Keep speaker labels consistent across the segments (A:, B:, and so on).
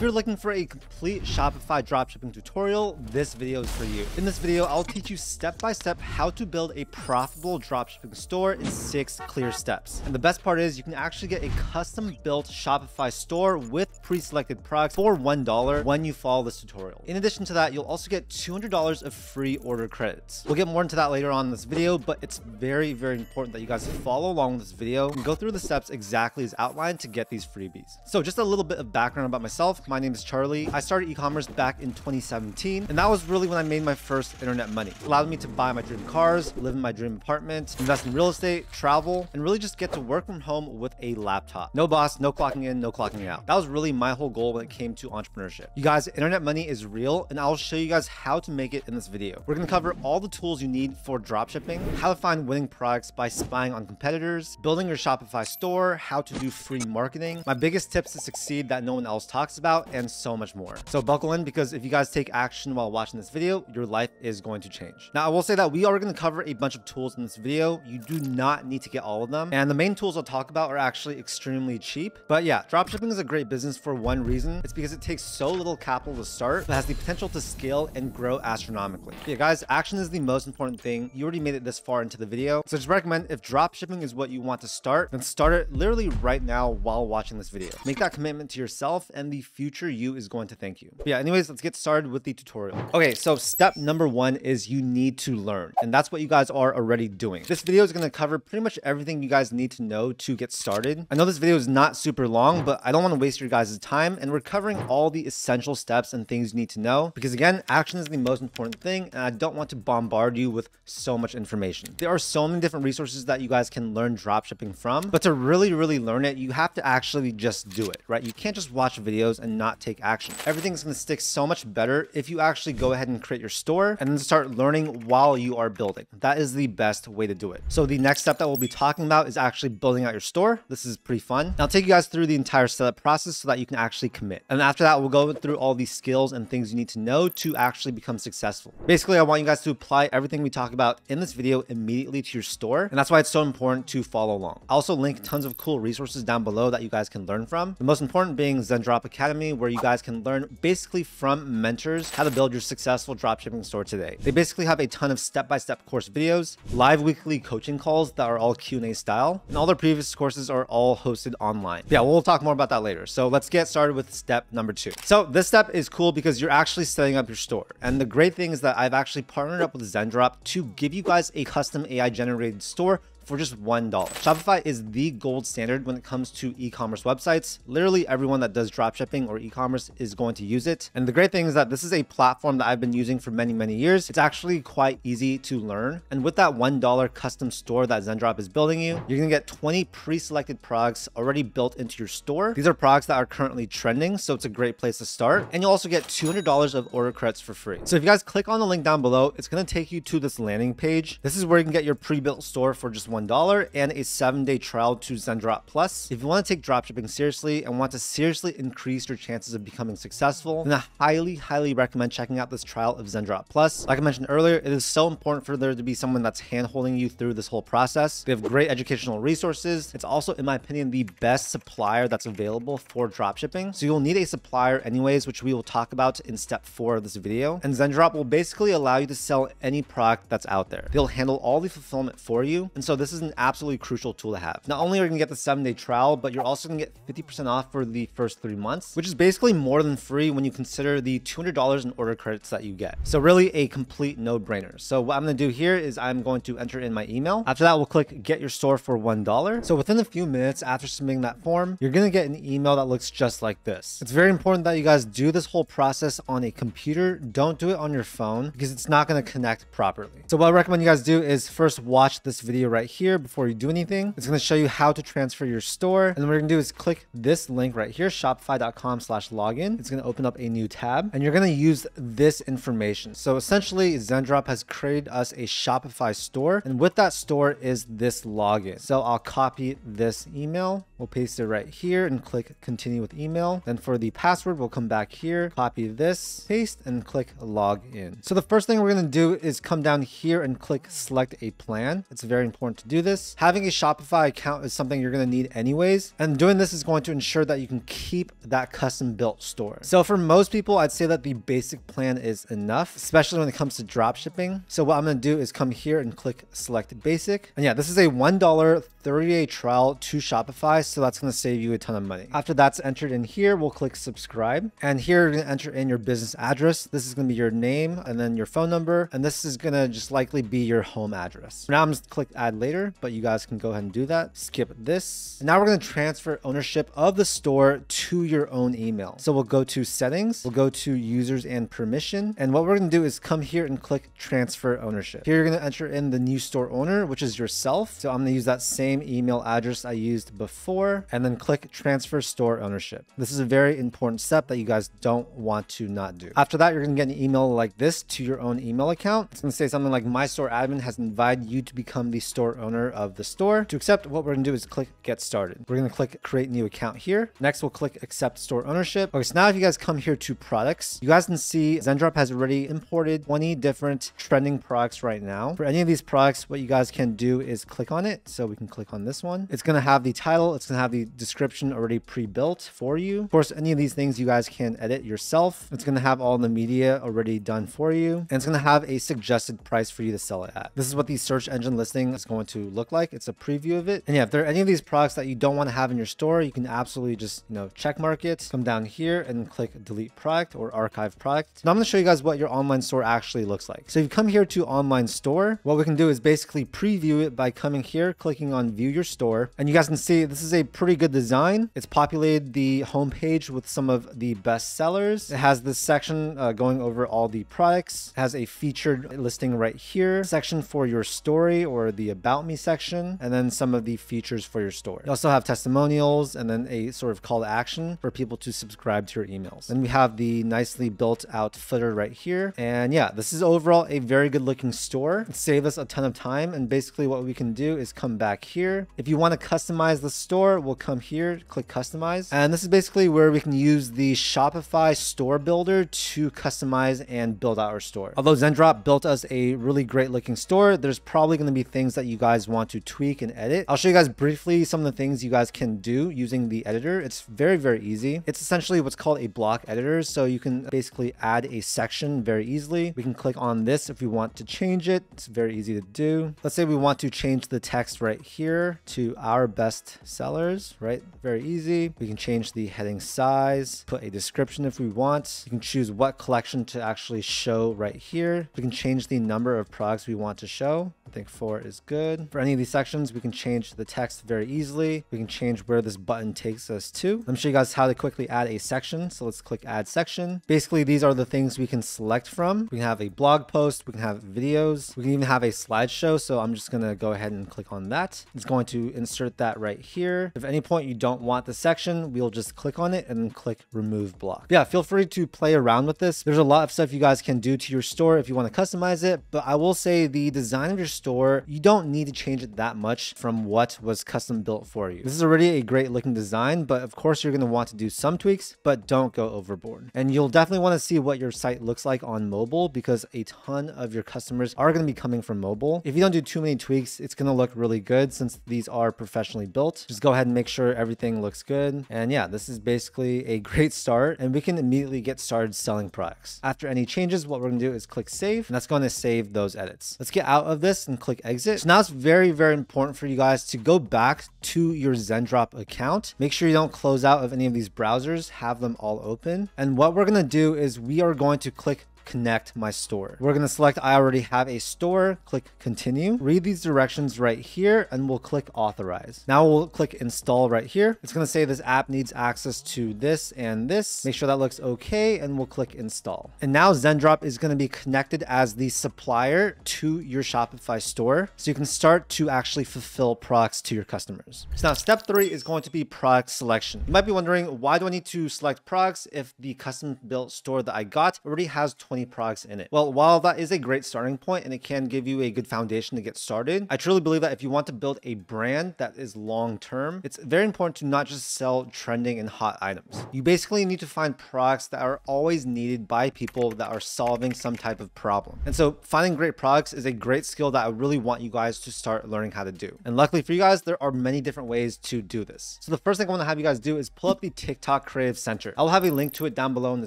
A: you're looking for a complete Shopify dropshipping tutorial, this video is for you. In this video, I'll teach you step by step how to build a profitable dropshipping store in 6 clear steps. And the best part is you can actually get a custom built Shopify store with pre-selected products for $1 when you follow this tutorial. In addition to that, you'll also get $200 of free order credits. We'll get more into that later on in this video, but it's very, very important that you guys follow along with this video and go through the steps exactly as outlined to get these freebies. So just a little bit of background about myself. My name is Charlie. I started e-commerce back in 2017, and that was really when I made my first internet money. It allowed me to buy my dream cars, live in my dream apartment, invest in real estate, travel, and really just get to work from home with a laptop. No boss, no clocking in, no clocking out. That was really my whole goal when it came to entrepreneurship. You guys, internet money is real, and I'll show you guys how to make it in this video. We're going to cover all the tools you need for dropshipping, how to find winning products by spying on competitors, building your Shopify store, how to do free marketing, my biggest tips to succeed that no one else talks about, and so much more. So buckle in, because if you guys take action while watching this video, your life is going to change. Now, I will say that we are going to cover a bunch of tools in this video. You do not need to get all of them. And the main tools I'll talk about are actually extremely cheap. But yeah, dropshipping is a great business for one reason. It's because it takes so little capital to start, but has the potential to scale and grow astronomically. Yeah, guys, action is the most important thing. You already made it this far into the video. So just recommend, if dropshipping is what you want to start, then start it literally right now while watching this video. Make that commitment to yourself, and the future you is going to thank you. But yeah, anyways, let's get started with the tutorial. Okay, so step number 1 is you need to learn. And that's what you guys are already doing. This video is going to cover pretty much everything you guys need to know to get started. I know this video is not super long, but I don't want to waste your guys' time. And we're covering all the essential steps and things you need to know, because again, action is the most important thing. And I don't want to bombard you with so much information. There are so many different resources that you guys can learn dropshipping from, but to really learn it, you have to actually just do it, right? You can't just watch videos and not take action. Everything's going to stick so much better if you actually go ahead and create your store and then start learning while you are building. That is the best way to do it. So the next step that we'll be talking about is actually building out your store. This is pretty fun. And I'll take you guys through the entire setup process so that you can actually commit. And after that, we'll go through all these skills and things you need to know to actually become successful. Basically, I want you guys to apply everything we talk about in this video immediately to your store. And that's why it's so important to follow along. I'll also link tons of cool resources down below that you guys can learn from. The most important being Zendrop Academy, where you guys can learn basically from mentors how to build your successful dropshipping store today. They basically have a ton of step-by-step course videos, live weekly coaching calls that are all Q&A style, and all their previous courses are all hosted online. Yeah, we'll talk more about that later. So let's get started with step number 2. So this step is cool because you're actually setting up your store. And the great thing is that I've actually partnered up with Zendrop to give you guys a custom AI generated store for just $1. Shopify is the gold standard when it comes to e-commerce websites. Literally everyone that does dropshipping or e-commerce is going to use it. And the great thing is that this is a platform that I've been using for many years. It's actually quite easy to learn. And with that $1 custom store that Zendrop is building you, you're gonna get 20 pre-selected products already built into your store. These are products that are currently trending, so it's a great place to start. And you'll also get $200 of order credits for free. So if you guys click on the link down below, it's gonna take you to this landing page. This is where you can get your pre-built store for just $1 and a 7-day trial to Zendrop Plus. If you want to take dropshipping seriously and want to seriously increase your chances of becoming successful, then I highly recommend checking out this trial of Zendrop Plus. Like I mentioned earlier, it is so important for there to be someone that's hand-holding you through this whole process. They have great educational resources. It's also, in my opinion, the best supplier that's available for dropshipping. So you'll need a supplier anyways, which we will talk about in step 4 of this video. And Zendrop will basically allow you to sell any product that's out there. They'll handle all the fulfillment for you. And so this is an absolutely crucial tool to have. Not only are you gonna get the 7-day trial, but you're also gonna get 50% off for the first 3 months, which is basically more than free when you consider the $200 in order credits that you get. So really a complete no-brainer. So what I'm gonna do here is I'm going to enter in my email. After that, we'll click get your store for $1. So within a few minutes after submitting that form, you're gonna get an email that looks just like this. It's very important that you guys do this whole process on a computer. Don't do it on your phone because it's not gonna connect properly. So what I recommend you guys do is first watch this video right here before you do anything. It's going to show you how to transfer your store. And what we're going to do is click this link right here, shopify.com/login. It's going to open up a new tab and you're going to use this information. So essentially Zendrop has created us a Shopify store. And with that store is this login. So I'll copy this email. We'll paste it right here and click continue with email. Then for the password, we'll come back here, copy this, paste, and click log in. So the first thing we're going to do is come down here and click select a plan. It's very important to do this. Having a Shopify account is something you're going to need anyways, and doing this is going to ensure that you can keep that custom built store. So for most people, I'd say that the basic plan is enough, especially when it comes to drop shipping. So what I'm going to do is come here and click select basic. And yeah, this is a $1 30-day trial to Shopify, so that's going to save you a ton of money. After that's entered in here, we'll click subscribe, and here you're going to enter in your business address. This is going to be your name and then your phone number, and this is going to just likely be your home address. For now, I'm just click add later, but you guys can go ahead and do that. Skip this. And now we're going to transfer ownership of the store to your own email. So we'll go to settings, we'll go to users and permission, and what we're going to do is come here and click transfer ownership. Here you're going to enter in the new store owner, which is yourself. So I'm going to use that same email address I used before, and then click transfer store ownership. This is a very important step that you guys don't want to not do. After that, you're going to get an email like this to your own email account. It's going to say something like, my store admin has invited you to become the store owner of the store. To accept, what we're going to do is click get started. We're going to click create new account here. Next, we'll click accept store ownership. Okay, so now if you guys come here to products, you guys can see Zendrop has already imported 20 different trending products right now. For any of these products, what you guys can do is click on it. So we can click on this one. It's going to have the title. It's going to have the description already pre-built for you. Of course, any of these things you guys can edit yourself. It's going to have all the media already done for you. And it's going to have a suggested price for you to sell it at. This is what the search engine listing is going to look like. It's a preview of it. And yeah, if there are any of these products that you don't want to have in your store, you can absolutely just, check mark it, come down here and click delete product or archive product. Now I'm going to show you guys what your online store actually looks like. So if you come here to online store, what we can do is basically preview it by coming here, clicking on view your store. And you guys can see this is a pretty good design. It's populated the homepage with some of the best sellers. It has this section going over all the products. It has a featured listing right here, section for your story or the about me section, and then some of the features for your store. You also have testimonials and then a sort of call to action for people to subscribe to your emails. Then we have the nicely built out footer right here. And yeah, this is overall a very good looking store. It saved us a ton of time. And basically what we can do is come back here. If you want to customize the store, we'll come here, click customize. And this is basically where we can use the Shopify store builder to customize and build out our store. Although Zendrop built us a really great looking store, there's probably going to be things that you guys want to tweak and edit. I'll show you guys briefly some of the things you guys can do using the editor. It's very, very easy. It's essentially what's called a block editor. So you can basically add a section very easily. We can click on this if we want to change it. It's very easy to do. Let's say we want to change the text right here to our best sellers, right? Very easy. We can change the heading size, put a description if we want. You can choose what collection to actually show right here. We can change the number of products we want to show. I think 4 is good. For any of these sections, we can change the text very easily. We can change where this button takes us to. Let me show you guys how to quickly add a section. So let's click add section. Basically, these are the things we can select from. We can have a blog post. We can have videos. We can even have a slideshow. So I'm just going to go ahead and click on that. It's going to insert that right here. If at any point you don't want the section, we'll just click on it and then click remove block. Yeah, feel free to play around with this. There's a lot of stuff you guys can do to your store if you want to customize it, but I will say the design of your store, you don't need to change it that much from what was custom built for you. This is already a great looking design, but of course you're going to want to do some tweaks, but don't go overboard. And you'll definitely want to see what your site looks like on mobile because a ton of your customers are going to be coming from mobile. If you don't do too many tweaks, it's going to look really good since these are professionally built. Just go ahead and make sure everything looks good. And yeah, this is basically a great start and we can immediately get started selling products. After any changes, what we're going to do is click save, and that's going to save those edits. Let's get out of this and click exit. So now it's very, very important for you guys to go back to your Zendrop account. Make sure you don't close out of any of these browsers, have them all open. And what we're going to do is we are going to click connect my store. We're going to select I already have a store, click continue, read these directions right here, and we'll click authorize. Now we'll click install right here. It's going to say this app needs access to this and this. Make sure that looks okay, and we'll click install. And now Zendrop is going to be connected as the supplier to your Shopify store, so you can start to actually fulfill products to your customers. So now step 3 is going to be product selection. You might be wondering, why do I need to select products if the custom built store that I got already has 20 products in it. Well, while that is a great starting point and it can give you a good foundation to get started, I truly believe that if you want to build a brand that is long-term, it's very important to not just sell trending and hot items. You basically need to find products that are always needed by people that are solving some type of problem. And so finding great products is a great skill that I really want you guys to start learning how to do. And luckily for you guys, there are many different ways to do this. So the first thing I want to have you guys do is pull up the TikTok Creative Center. I'll have a link to it down below in the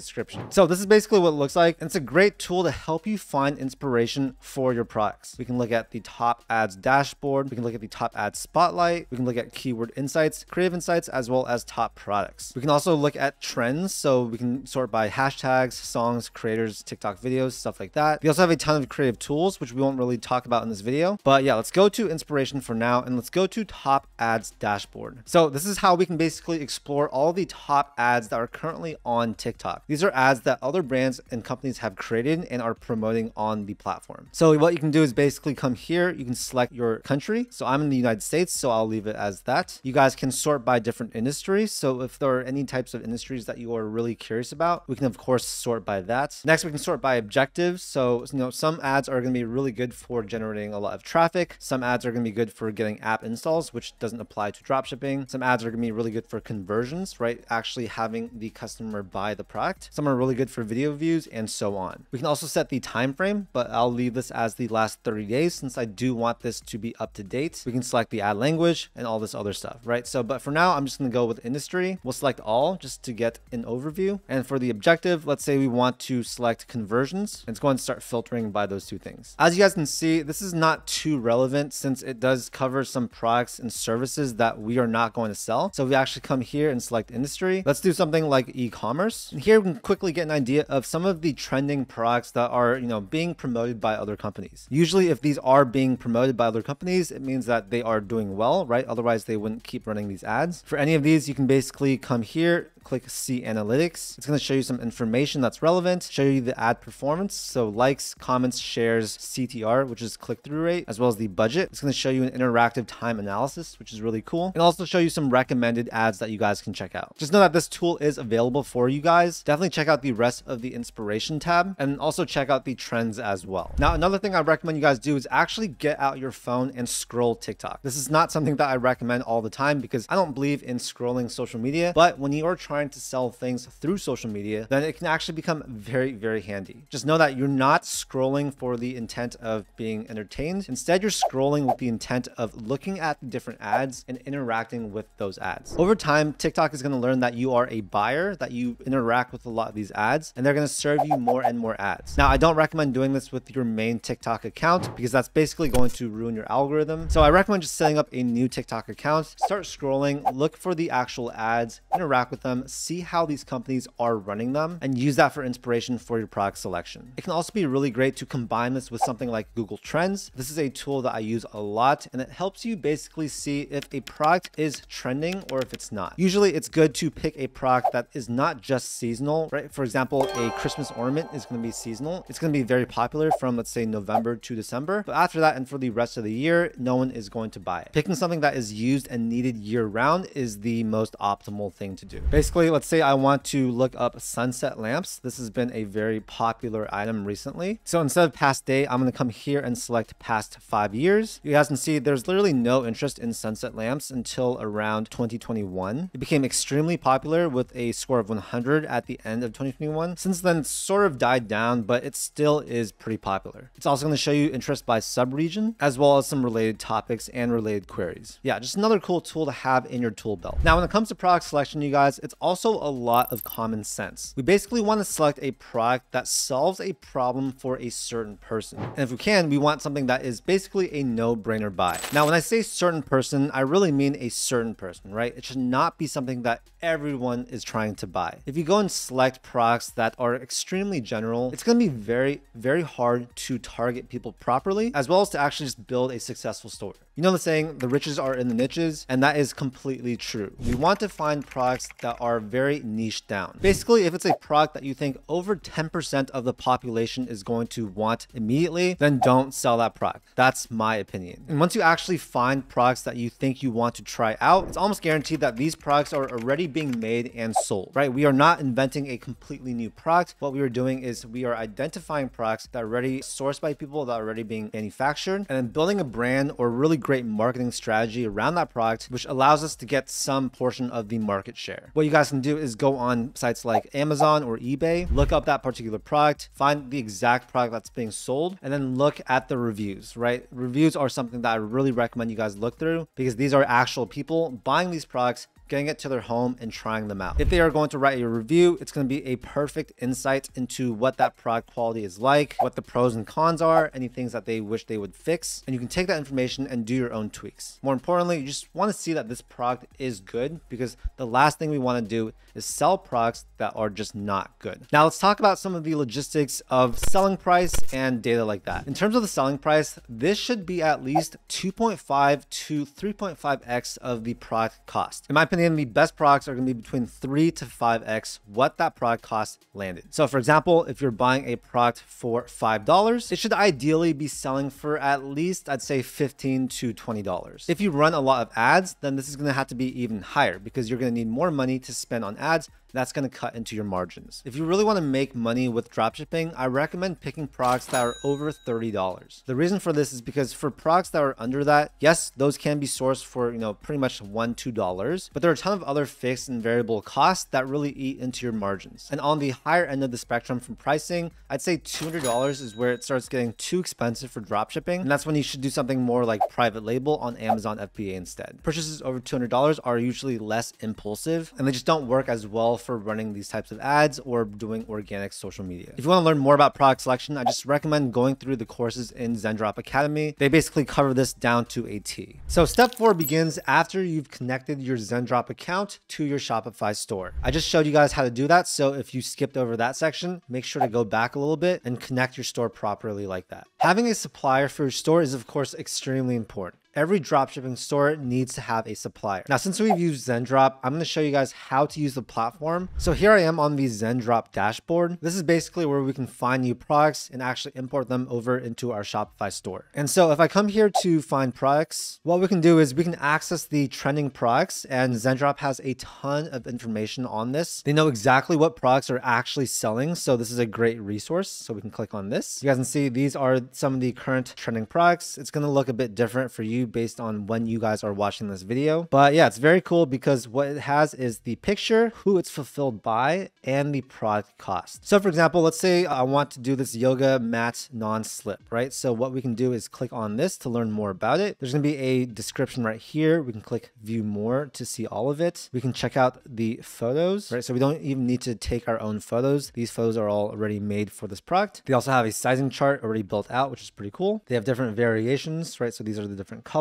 A: description. So this is basically what it looks like. And it's a great tool to help you find inspiration for your products. We can look at the top ads dashboard. We can look at the top ads spotlight. We can look at keyword insights, creative insights, as well as top products. We can also look at trends. So we can sort by hashtags, songs, creators, TikTok videos, stuff like that. We also have a ton of creative tools, which we won't really talk about in this video. But yeah, let's go to inspiration for now and let's go to top ads dashboard. So this is how we can basically explore all the top ads that are currently on TikTok. These are ads that other brands and companies have created and are promoting on the platform. So what you can do is basically come here. You can select your country. So I'm in the United States, so I'll leave it as that. You guys can sort by different industries. So if there are any types of industries that you are really curious about, we can of course sort by that. Next, we can sort by objectives. So, some ads are going to be really good for generating a lot of traffic. Some ads are going to be good for getting app installs, which doesn't apply to dropshipping. Some ads are going to be really good for conversions, right? Actually having the customer buy the product. Some are really good for video views and so on. We can also set the time frame, but I'll leave this as the last 30 days since I do want this to be up to date. We can select the ad language and all this other stuff, right? So, but for now, I'm just going to go with industry. We'll select all just to get an overview. And for the objective, let's say we want to select conversions. Let's go and start filtering by those two things. As you guys can see, this is not too relevant since it does cover some products and services that we are not going to sell. So we actually come here and select industry. Let's do something like e-commerce. And here we can quickly get an idea of some of the trending products that are, being promoted by other companies. Usually if these are being promoted by other companies, it means that they are doing well, right? Otherwise they wouldn't keep running these ads. For any of these, you can basically come here, click see analytics. It's going to show you some information that's relevant, show you the ad performance. So likes, comments, shares, CTR, which is click-through rate, as well as the budget. It's going to show you an interactive time analysis, which is really cool. And also show you some recommended ads that you guys can check out. Just know that this tool is available for you guys. Definitely check out the rest of the inspiration tab and also check out the trends as well. Now, another thing I recommend you guys do is actually get out your phone and scroll TikTok. This is not something that I recommend all the time because I don't believe in scrolling social media, but when you are trying to sell things through social media, then it can actually become very, very handy. Just know that you're not scrolling for the intent of being entertained. Instead, you're scrolling with the intent of looking at the different ads and interacting with those ads. Over time, TikTok is going to learn that you are a buyer, that you interact with a lot of these ads, and they're going to serve you more and more ads. Now, I don't recommend doing this with your main TikTok account because that's basically going to ruin your algorithm. So I recommend just setting up a new TikTok account, start scrolling, look for the actual ads, interact with them, see how these companies are running them, and use that for inspiration for your product selection. It can also be really great to combine this with something like Google Trends. This is a tool that I use a lot, and it helps you basically see if a product is trending or if it's not. Usually it's good to pick a product that is not just seasonal, right? For example, a Christmas ornament is going to be seasonal. It's going to be very popular from, let's say, November to December. But after that and for the rest of the year, no one is going to buy it. Picking something that is used and needed year round is the most optimal thing to do. Basically, let's say I want to look up sunset lamps. This has been a very popular item recently. So instead of past date, I'm going to come here and select past 5 years. You guys can see there's literally no interest in sunset lamps until around 2021. It became extremely popular with a score of 100 at the end of 2021. Since then, it's sort of died down, but it still is pretty popular. It's also going to show you interest by sub-region, as well as some related topics and related queries. Yeah, just another cool tool to have in your tool belt. Now, when it comes to product selection, you guys, it's also a lot of common sense. We basically want to select a product that solves a problem for a certain person. And if we can, we want something that is basically a no-brainer buy. Now, when I say certain person, I really mean a certain person, right? It should not be something that everyone is trying to buy. If you go and select products that are extremely general, it's going to be very, very hard to target people properly, as well as to actually just build a successful store. You know the saying, the riches are in the niches, and that is completely true. We want to find products that are very niche down. Basically, if it's a product that you think over 10% of the population is going to want immediately, then don't sell that product. That's my opinion. And once you actually find products that you think you want to try out, it's almost guaranteed that these products are already being made and sold, right? We are not inventing a completely new product. What we are doing is we are identifying products that are already sourced by people, that are already being manufactured, and then building a brand or really great marketing strategy around that product, which allows us to get some portion of the market share. What you guys can do is go on sites like Amazon or eBay, look up that particular product, find the exact product that's being sold, and then look at the reviews, right? Reviews are something that I really recommend you guys look through because these are actual people buying these products, getting it to their home and trying them out. If they are going to write a review, it's going to be a perfect insight into what that product quality is like, what the pros and cons are, any things that they wish they would fix, and you can take that information and do your own tweaks. More importantly, you just want to see that this product is good, because the last thing we want to do is sell products that are just not good. Now let's talk about some of the logistics of selling price and data like that. In terms of the selling price, this should be at least 2.5 to 3.5x of the product cost. In my opinion, the best products are going to be between 3 to 5x what that product cost landed. So for example, if you're buying a product for $5, it should ideally be selling for at least, I'd say $15 to $20. If you run a lot of ads, then this is going to have to be even higher because you're going to need more money to spend on ads. That's going to cut into your margins. If you really want to make money with dropshipping, I recommend picking products that are over $30. The reason for this is because for products that are under that, yes, those can be sourced for, pretty much $1, $2, but there are a ton of other fixed and variable costs that really eat into your margins. And on the higher end of the spectrum from pricing, I'd say $200 is where it starts getting too expensive for dropshipping. And that's when you should do something more like private label on Amazon FBA instead. Purchases over $200 are usually less impulsive and they just don't work as well for running these types of ads or doing organic social media. If you want to learn more about product selection, I just recommend going through the courses in Zendrop Academy. They basically cover this down to a T. So step 4 begins after you've connected your Zendrop account to your Shopify store. I just showed you guys how to do that. So if you skipped over that section, make sure to go back a little bit and connect your store properly like that. Having a supplier for your store is of course extremely important. Every dropshipping store needs to have a supplier. Now, since we've used Zendrop, I'm going to show you guys how to use the platform. So here I am on the Zendrop dashboard. This is basically where we can find new products and actually import them over into our Shopify store. And so if I come here to find products, what we can do is we can access the trending products, and Zendrop has a ton of information on this. They know exactly what products are actually selling. So this is a great resource. So we can click on this. You guys can see these are some of the current trending products. It's going to look a bit different for you based on when you guys are watching this video. But yeah, it's very cool because what it has is the picture, who it's fulfilled by, and the product cost. So for example, let's say I want to do this yoga mat non-slip, right? So what we can do is click on this to learn more about it. There's going to be a description right here. We can click view more to see all of it. We can check out the photos, right? So we don't even need to take our own photos. These photos are all already made for this product. They also have a sizing chart already built out, which is pretty cool. They have different variations, right? So these are the different colors.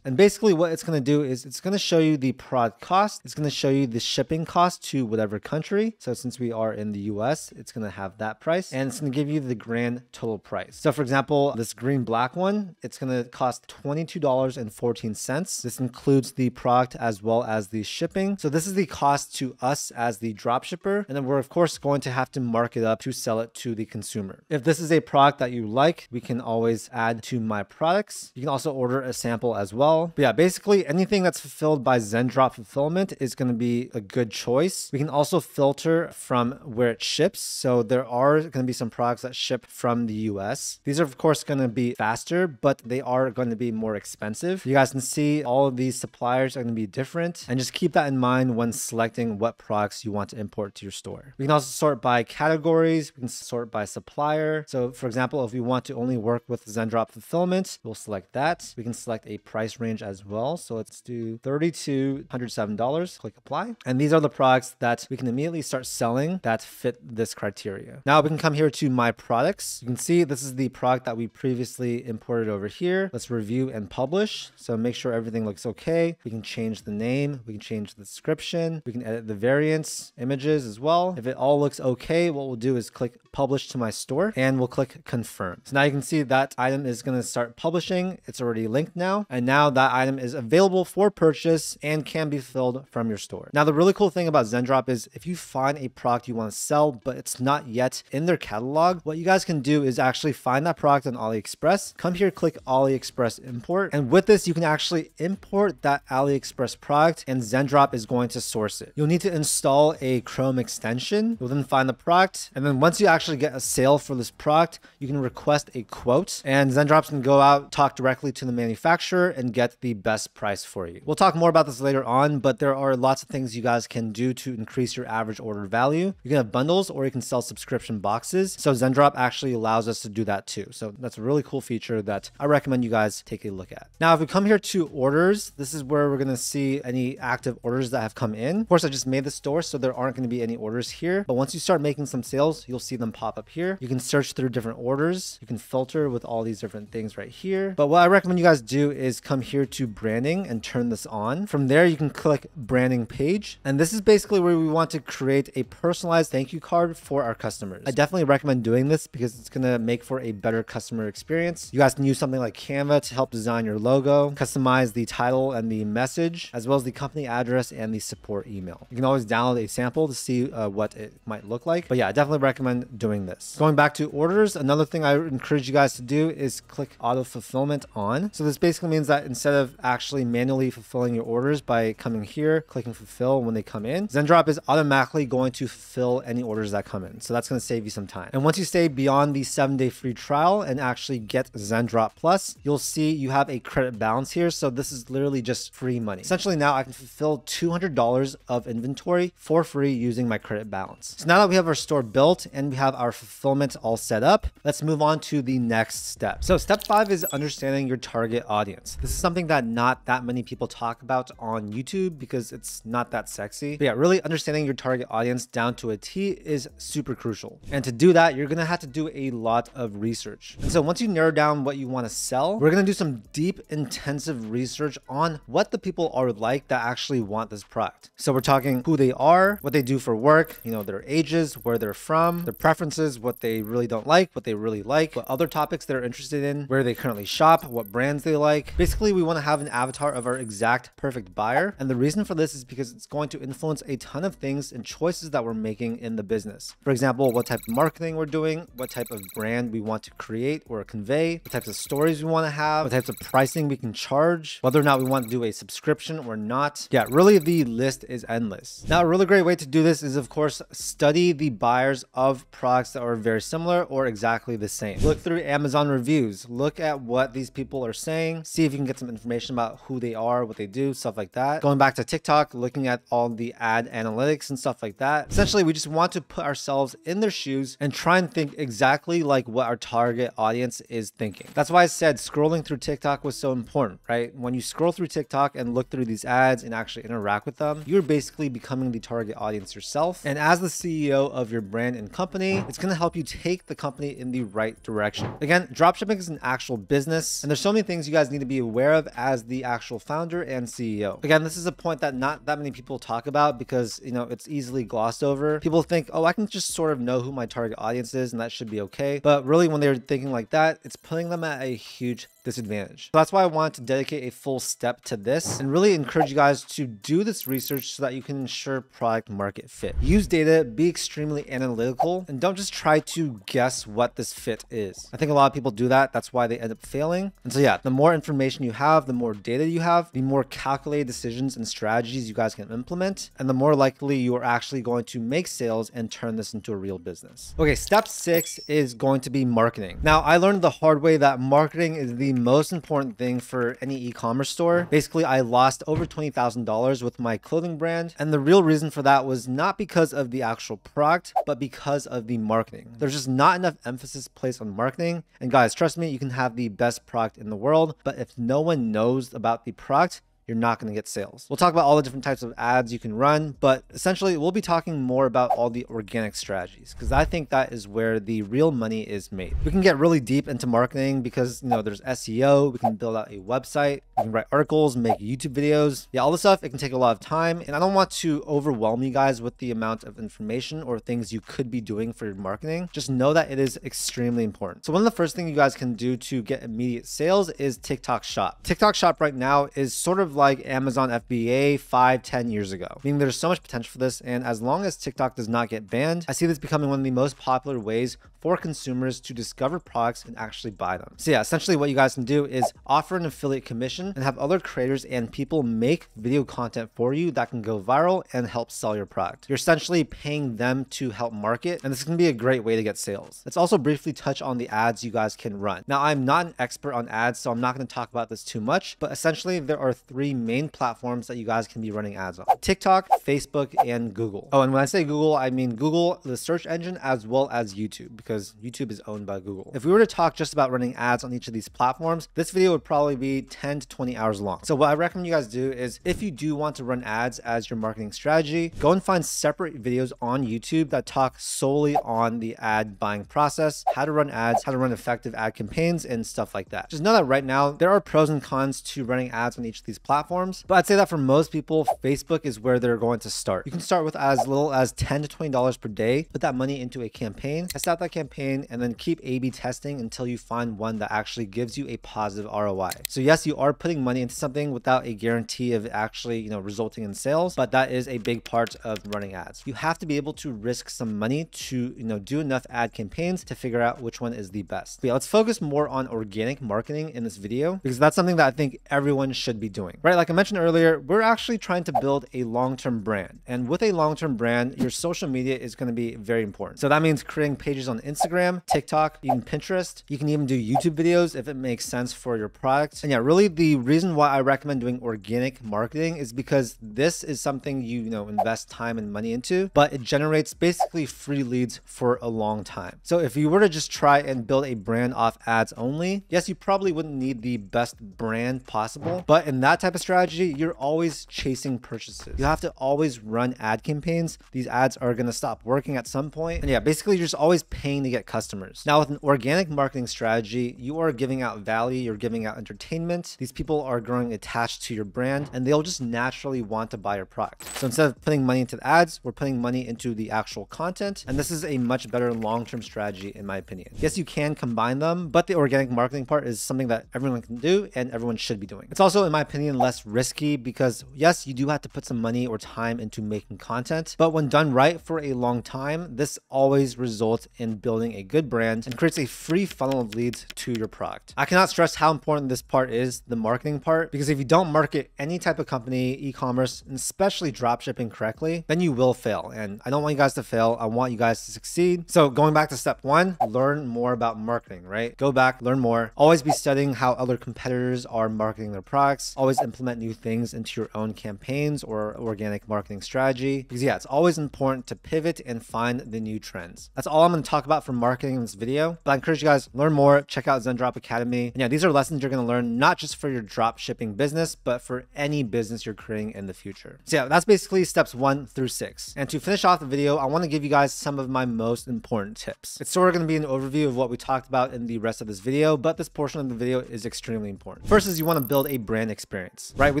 A: And basically what it's going to do is it's going to show you the product cost. It's going to show you the shipping cost to whatever country. So since we are in the US, it's going to have that price, and it's going to give you the grand total price. So for example, this green black one, it's going to cost $22.14. This includes the product as well as the shipping. So this is the cost to us as the dropshipper. And then we're of course going to have to mark it up to sell it to the consumer. If this is a product that you like, we can always add to my products. You can also order a sample as well. But yeah, basically anything that's fulfilled by Zendrop fulfillment is going to be a good choice. We can also filter from where it ships. So there are going to be some products that ship from the US. These are of course going to be faster, but they are going to be more expensive. You guys can see all of these suppliers are going to be different, and just keep that in mind when selecting what products you want to import to your store. We can also sort by categories. We can sort by supplier. So for example, if we want to only work with Zendrop fulfillment, we'll select that. We can select a price range as well. So let's do $30 to $107. Click apply. And these are the products that we can immediately start selling that fit this criteria. Now we can come here to my products. You can see this is the product that we previously imported over here. Let's review and publish. So make sure everything looks okay. We can change the name. We can change the description. We can edit the variants, images as well. If it all looks okay, what we'll do is click publish to my store and we'll click confirm. So now you can see that item is going to start publishing. It's already linked now. now. And now that item is available for purchase and can be filled from your store. Now, the really cool thing about Zendrop is if you find a product you want to sell, but it's not yet in their catalog, what you guys can do is actually find that product on AliExpress, come here, click AliExpress import. And with this, you can actually import that AliExpress product and Zendrop is going to source it. You'll need to install a Chrome extension. You'll then find the product. And then once you actually get a sale for this product, you can request a quote and Zendrop's can go out, talk directly to the manufacturer and get the best price for you. We'll talk more about this later on, but there are lots of things you guys can do to increase your average order value. You can have bundles or you can sell subscription boxes. So Zendrop actually allows us to do that too. So that's a really cool feature that I recommend you guys take a look at. Now, if we come here to orders, this is where we're going to see any active orders that have come in. Of course, I just made the store, so there aren't going to be any orders here. But once you start making some sales, you'll see them pop up here. You can search through different orders. You can filter with all these different things right here. But what I recommend you guys do is come here to branding and turn this on. From there, you can click branding page. And this is basically where we want to create a personalized thank you card for our customers. I definitely recommend doing this because it's going to make for a better customer experience. You guys can use something like Canva to help design your logo, customize the title and the message, as well as the company address and the support email. You can always download a sample to see what it might look like. But yeah, I definitely recommend doing this. Going back to orders, another thing I encourage you guys to do is click auto fulfillment on. So this basically means that instead of actually manually fulfilling your orders by coming here, clicking fulfill when they come in, Zendrop is automatically going to fulfill any orders that come in. So that's going to save you some time. And once you stay beyond the 7-day free trial and actually get Zendrop Plus, you'll see you have a credit balance here. So this is literally just free money. Essentially now I can fulfill $200 of inventory for free using my credit balance. So now that we have our store built and we have our fulfillment all set up, let's move on to the next step. So step 5 is understanding your target audience. This is something that not that many people talk about on YouTube because it's not that sexy. But yeah, really understanding your target audience down to a T is super crucial. And to do that, you're going to have to do a lot of research. And so once you narrow down what you want to sell, we're going to do some deep, intensive research on what the people are like that actually want this product. So we're talking who they are, what they do for work, you know, their ages, where they're from, their preferences, what they really don't like, what they really like, what other topics they're interested in, where they currently shop, what brands they like. Basically, we want to have an avatar of our exact perfect buyer. And the reason for this is because it's going to influence a ton of things and choices that we're making in the business. For example, what type of marketing we're doing, what type of brand we want to create or convey, what types of stories we want to have, what types of pricing we can charge, whether or not we want to do a subscription or not. Yeah, really the list is endless. Now, a really great way to do this is, of course, study the buyers of products that are very similar or exactly the same. Look through Amazon reviews, look at what these people are saying, see if you can get some information about who they are, what they do, stuff like that. Going back to TikTok, looking at all the ad analytics and stuff like that. Essentially, we just want to put ourselves in their shoes and try and think exactly like what our target audience is thinking. That's why I said scrolling through TikTok was so important, right? When you scroll through TikTok and look through these ads and actually interact with them, you're basically becoming the target audience yourself. And as the CEO of your brand and company, it's going to help you take the company in the right direction. Again, dropshipping is an actual business, and there's so many things you guys need to be aware of as the actual founder and CEO. Again, this is a point that not that many people talk about because, you know, it's easily glossed over. People think, oh, I can just sort of know who my target audience is and that should be okay. But really, when they're thinking like that, it's putting them at a huge disadvantage. So that's why I wanted to dedicate a full step to this and really encourage you guys to do this research so that you can ensure product market fit. Use data, be extremely analytical, and don't just try to guess what this fit is. I think a lot of people do that. That's why they end up failing. And so yeah, the more information you have, the more data you have, the more calculated decisions and strategies you guys can implement, and the more likely you are actually going to make sales and turn this into a real business. Okay, step 6 is going to be marketing. Now, I learned the hard way that marketing is the most important thing for any e-commerce store. Basically, I lost over $20,000 with my clothing brand. And the real reason for that was not because of the actual product, but because of the marketing. There's just not enough emphasis placed on marketing. And guys, trust me, you can have the best product in the world, but if no one knows about the product, you're not going to get sales. We'll talk about all the different types of ads you can run, but essentially we'll be talking more about all the organic strategies because I think that is where the real money is made. We can get really deep into marketing because, there's SEO, we can build out a website, we can write articles, make YouTube videos. Yeah, all this stuff, it can take a lot of time, and I don't want to overwhelm you guys with the amount of information or things you could be doing for your marketing. Just know that it is extremely important. So one of the first things you guys can do to get immediate sales is TikTok Shop. TikTok Shop right now is sort of like Amazon FBA 5-10 years ago, meaning there's so much potential for this, and as long as TikTok does not get banned, I see this becoming one of the most popular ways for consumers to discover products and actually buy them. So yeah, essentially what you guys can do is offer an affiliate commission and have other creators and people make video content for you that can go viral and help sell your product. You're essentially paying them to help market, and this can be a great way to get sales. Let's also briefly touch on the ads you guys can run. Now, I'm not an expert on ads, so I'm not going to talk about this too much, but essentially there are 3 main platforms that you guys can be running ads on: TikTok, Facebook, and Google. Oh, and when I say Google, I mean Google, the search engine, as well as YouTube, because YouTube is owned by Google. If we were to talk just about running ads on each of these platforms, this video would probably be 10 to 20 hours long. So what I recommend you guys do is, if you do want to run ads as your marketing strategy, go and find separate videos on YouTube that talk solely on the ad buying process, how to run ads, how to run effective ad campaigns, and stuff like that. Just know that right now there are pros and cons to running ads on each of these platforms, but I'd say that for most people, Facebook is where they're going to start. You can start with as little as $10 to $20 per day, put that money into a campaign, test out that campaign, and then keep A/B testing until you find one that actually gives you a positive ROI. So yes, you are putting money into something without a guarantee of actually, resulting in sales, but that is a big part of running ads. You have to be able to risk some money to, do enough ad campaigns to figure out which one is the best. But yeah, let's focus more on organic marketing in this video because that's something that I think everyone should be doing, right? Like I mentioned earlier, we're actually trying to build a long-term brand, and with a long-term brand, your social media is going to be very important. So that means creating pages on Instagram, TikTok, even Pinterest. You can even do YouTube videos if it makes sense for your product. And yeah, really the reason why I recommend doing organic marketing is because this is something you invest time and money into, but it generates basically free leads for a long time. So if you were to just try and build a brand off ads only, yes, you probably wouldn't need the best brand possible, but in that type of strategy, you're always chasing purchases. You have to always run ad campaigns. These ads are going to stop working at some point. And yeah, basically you're just always paying to get customers. Now with an organic marketing strategy, you are giving out value, you're giving out entertainment. These people are growing attached to your brand and they'll just naturally want to buy your product. So instead of putting money into the ads, we're putting money into the actual content. And this is a much better long-term strategy in my opinion. Yes, you can combine them, but the organic marketing part is something that everyone can do and everyone should be doing. It's also, in my opinion, less risky because yes, you do have to put some money or time into making content, but when done right for a long time, this always results in building a good brand and creates a free funnel of leads to your product. I cannot stress how important this part is, the marketing part, because if you don't market any type of company, e-commerce, and especially dropshipping correctly, then you will fail. And I don't want you guys to fail. I want you guys to succeed. So going back to step 1, learn more about marketing, right? Go back, learn more. Always be studying how other competitors are marketing their products. Always implement new things into your own campaigns or organic marketing strategy. Because yeah, it's always important to pivot and find the new trends. That's all I'm going to talk about for marketing in this video, but I encourage you guys learn more, check out Zendrop Academy. And yeah, these are lessons you're going to learn not just for your drop shipping business, but for any business you're creating in the future. So yeah, that's basically steps 1 through 6. And to finish off the video, I want to give you guys some of my most important tips. It's sort of going to be an overview of what we talked about in the rest of this video, but this portion of the video is extremely important. First is you want to build a brand experience, right? We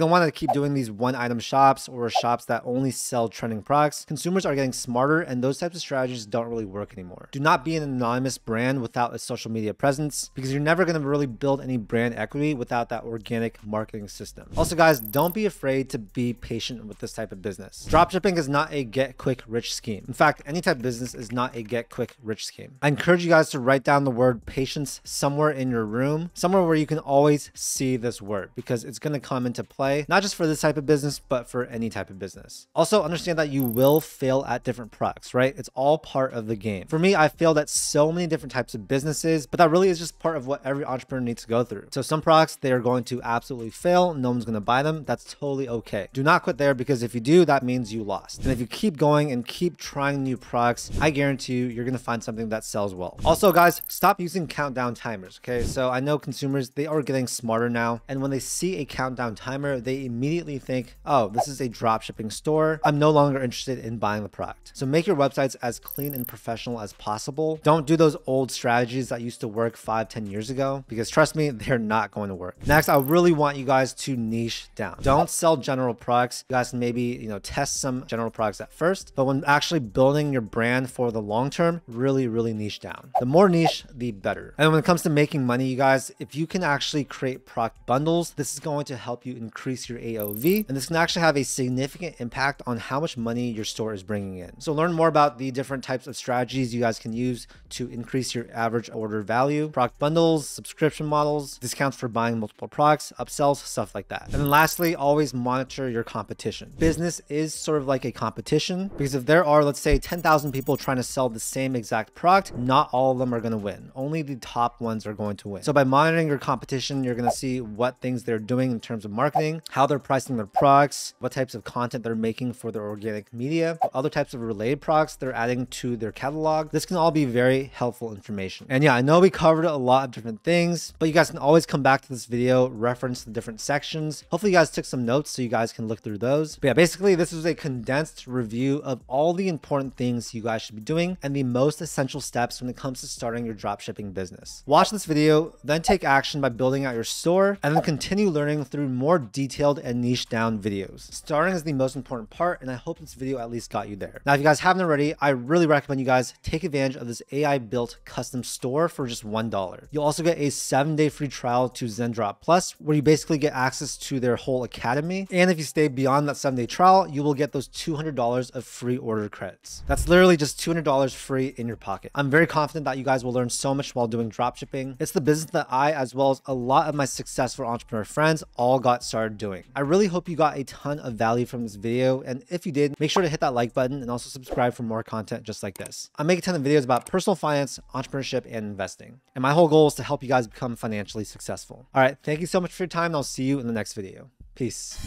A: don't want to keep doing these one-item shops or shops that only sell trending products. Consumers are getting smarter and those types of strategies don't really work anymore. Do not be an anonymous brand without a social media presence because you're never going to really build any brand equity without that organic marketing system. Also guys, don't be afraid to be patient with this type of business. Dropshipping is not a get quick rich scheme. In fact, any type of business is not a get quick rich scheme. I encourage you guys to write down the word patience somewhere in your room, somewhere where you can always see this word because it's going to come into play, not just for this type of business, but for any type of business. Also understand that you will fail at different products, right? It's all part of the game. For me, I failed at so many different types of businesses, but that really is just part of what every entrepreneur needs to go through. So some products, they are going to absolutely fail. No one's going to buy them. That's totally okay. Do not quit there because if you do, that means you lost. And if you keep going and keep trying new products, I guarantee you, you're going to find something that sells well. Also guys, stop using countdown timers. Okay. So I know consumers, they are getting smarter now. And when they see a countdown timer, they immediately think, oh, this is a dropshipping store. I'm no longer interested in buying the product. So make your websites as clean and professional as possible. Don't do those old strategies that used to work 5-10 years ago, because trust me, they're not going to work. Next, I really want you guys to niche down. Don't sell general products. You guys can maybe, test some general products at first, but when actually building your brand for the long term, really niche down. The more niche, the better. And when it comes to making money, you guys, if you can actually create product bundles, this is going to help you increase your AOV, and this can actually have a significant impact on how much money your store is bringing in. So learn more about the different types of strategies you guys can use to increase your average order value, product bundles, subscription models, discounts for buying multiple products, upsells, stuff like that. And then lastly, always monitor your competition. Business is sort of like a competition, because if there are, let's say, 10,000 people trying to sell the same exact product, not all of them are going to win. Only the top ones are going to win. So by monitoring your competition, you're going to see what things they're doing in terms of marketing, how they're pricing their products, what types of content they're making for their organic media, what other types of related products they're adding to their catalog. This can all be very helpful information. And yeah, I know we covered a lot of different things, but you guys can always come back to this video, reference the different sections. Hopefully you guys took some notes so you guys can look through those. But yeah, basically this was a condensed review of all the important things you guys should be doing and the most essential steps when it comes to starting your dropshipping business. Watch this video, then take action by building out your store, and then continue learning through more detailed and niche down videos. Starting is the most important part, and I hope this video at least got you there. Now, if you guys haven't already, I really recommend you guys take advantage of this AI built custom store for just $1. You'll also get a 7-day free trial to Zendrop Plus, where you basically get access to their whole academy. And if you stay beyond that 7-day trial, you will get those $200 of free order credits. That's literally just $200 free in your pocket. I'm very confident that you guys will learn so much while doing dropshipping. It's the business that I, as well as a lot of my successful entrepreneur friends, all got started doing. I really hope you got a ton of value from this video, and if you did, make sure to hit that like button and also subscribe for more content just like this. I make a ton of videos about personal finance, entrepreneurship, and investing, and my whole goal is to help you guys become financially successful. All right, thank you so much for your time, and I'll see you in the next video. Peace.